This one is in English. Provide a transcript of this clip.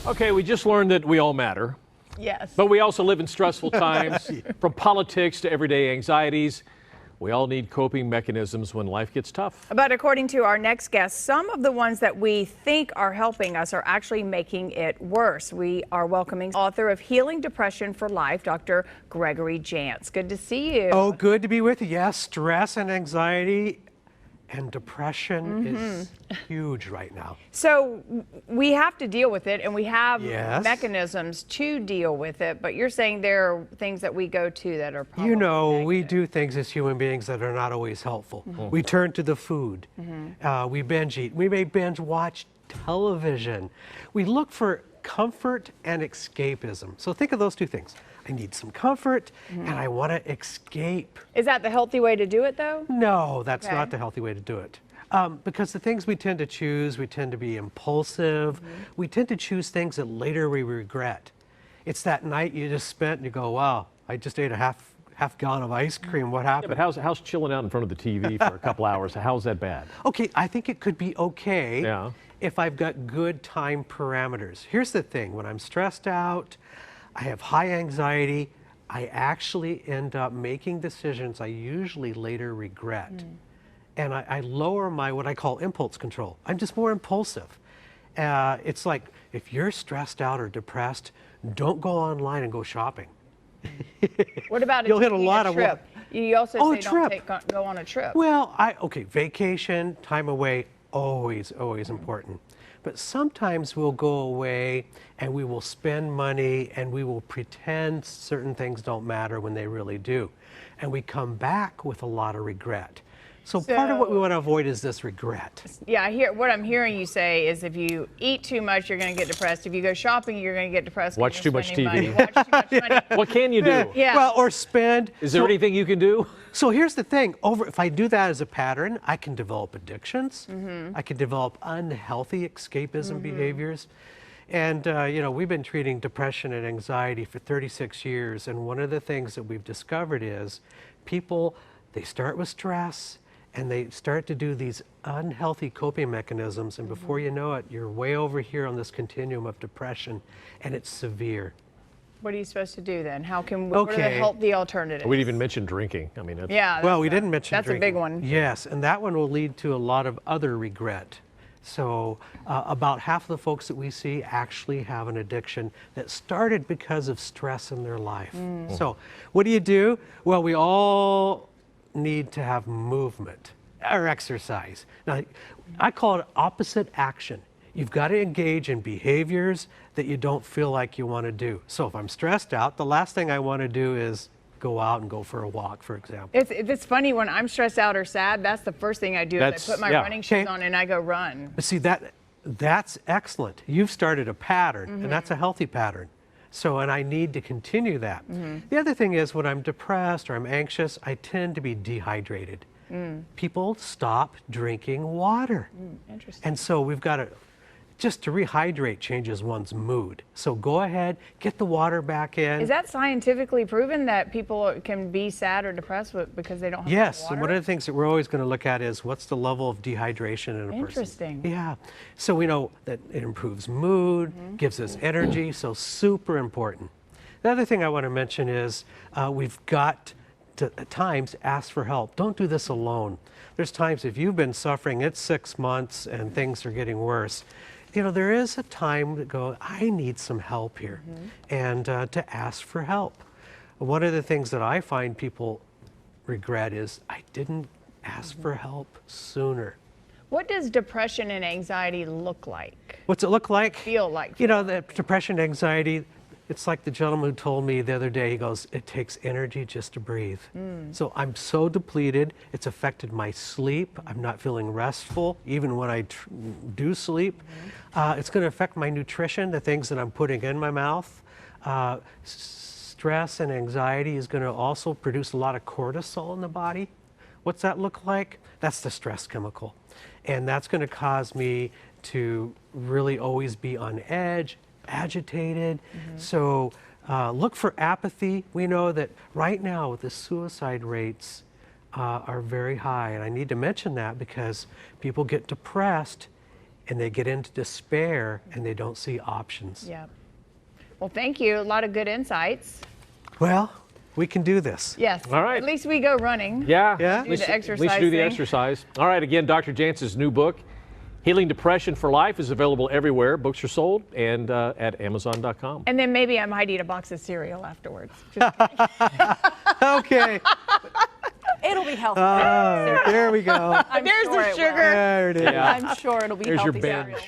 Okay, we just learned that we all matter. Yes. But we also live in stressful times, from politics to everyday anxieties. We all need coping mechanisms when life gets tough. But according to our next guest, some of the ones that we think are helping us are actually making it worse. We are welcoming author of Healing Depression for Life, Dr. Gregory Jantz. Good to see you. Oh, good to be with you. Yes, stress and anxiety and depression is huge right now. So we have to deal with it, and we have Yes. mechanisms to deal with it, but you're saying there are things that we go to that are probably You know, we negative. do things as human beings that are not always helpful. We turn to the food. We binge eat. We may binge watch television. We look for comfort and escapism. So think of those two things. I need some comfort and I want to escape. Is that the healthy way to do it, though? No, that's Okay. not the healthy way to do it. Because the things we tend to choose, we tend to be impulsive. We tend to choose things that later we regret. It's that night you just spent and you go, wow, I just ate a half gallon of ice cream. What Yeah, happened? but how's chilling out in front of the TV for a couple hours? How's that bad? Okay, I think it could be okay Yeah. if I've got good time parameters. Here's the thing, when I'm stressed out, I have high anxiety, I actually end up making decisions I usually later regret. And I lower my, what I call impulse control. I'm just more impulsive. It's like, if you're stressed out or depressed, don't go online and go shopping. What about You'll hit a taking lot of trip? You also Oh, say a don't trip. go on a trip. Well, okay, vacation, time away, always important. But sometimes we'll go away and we will spend money and we will pretend certain things don't matter when they really do. And we come back with a lot of regret. So part of what we want to avoid is this regret. Yeah, what I'm hearing you say is if you eat too much, you're going to get depressed. If you go shopping, you're going to get depressed. 'cause Watch you're too much spending TV. money. Watch too much money. What can you do? Yeah. Well, or spend. Is there anything you can do? So here's the thing, if I do that as a pattern, I can develop addictions. I can develop unhealthy escapism behaviors. And, you know, we've been treating depression and anxiety for 36 years. And one of the things that we've discovered is people, they start with stress and they start to do these unhealthy coping mechanisms. And before you know it, you're way over here on this continuum of depression and it's severe. What are you supposed to do then? What are the Okay. healthy alternatives? We didn't even mention drinking. I mean, that's, Yeah. Well, we didn't mention that's drinking. a big one. Yes, and that one will lead to a lot of other regret. So about half of the folks that we see actually have an addiction that started because of stress in their life. So what do? Well, we all need to have movement or exercise. Now, I call it opposite action. You've got to engage in behaviors that you don't feel like you want to do. So if I'm stressed out, the last thing I want to do is go out and go for a walk, for example. It's funny when I'm stressed out or sad. That's the first thing I do. Is I put my yeah. running shoes Okay. on and I go run. But see, that's excellent. You've started a pattern, and that's a healthy pattern. So, and I need to continue that. The other thing is when I'm depressed or I'm anxious, I tend to be dehydrated. People stop drinking water. Interesting. And so we've got to, just to rehydrate changes one's mood. So go ahead, get the water back in. Is that scientifically proven that people can be sad or depressed because they don't have Yes, water? and one of the things that we're always going to look at is what's the level of dehydration in a person. Interesting. Yeah, so we know that it improves mood, gives us energy, so super important. The other thing I want to mention is we've got to, at times, ask for help. Don't do this alone. There's times if you've been suffering, it's 6 months and things are getting worse. You know, there is a time to go, I need some help here, and to ask for help. One of the things that I find people regret is I didn't ask for help sooner. What does depression and anxiety look like? What's it look like? Feel like? You know, the depression, anxiety, it's like the gentleman who told me the other day, he goes, it takes energy just to breathe. So I'm so depleted, it's affected my sleep. I'm not feeling restful, even when I do sleep. It's going to affect my nutrition, the things that I'm putting in my mouth. Stress and anxiety is going to also produce a lot of cortisol in the body. What's that look like? That's the stress chemical. And that's going to cause me to really always be on edge, agitated. So look for apathy. We know that right now the suicide rates are very high. And I need to mention that because people get depressed and they get into despair and they don't see options. Yeah. Well, thank you. A lot of good insights. Well, we can do this. Yes. All right. At least we go running. Yeah. Yeah. At least, Do the at least do the exercise exercise. All right. Again, Dr. Jantz's new book, Healing Depression for Life, is available everywhere books are sold and at Amazon.com. And then maybe I might eat a box of cereal afterwards. Just Okay. It'll be healthy. There we go. I'm There's sure the it will. sugar. There it is. Yeah. I'm sure it'll be There's your healthy binge. cereal.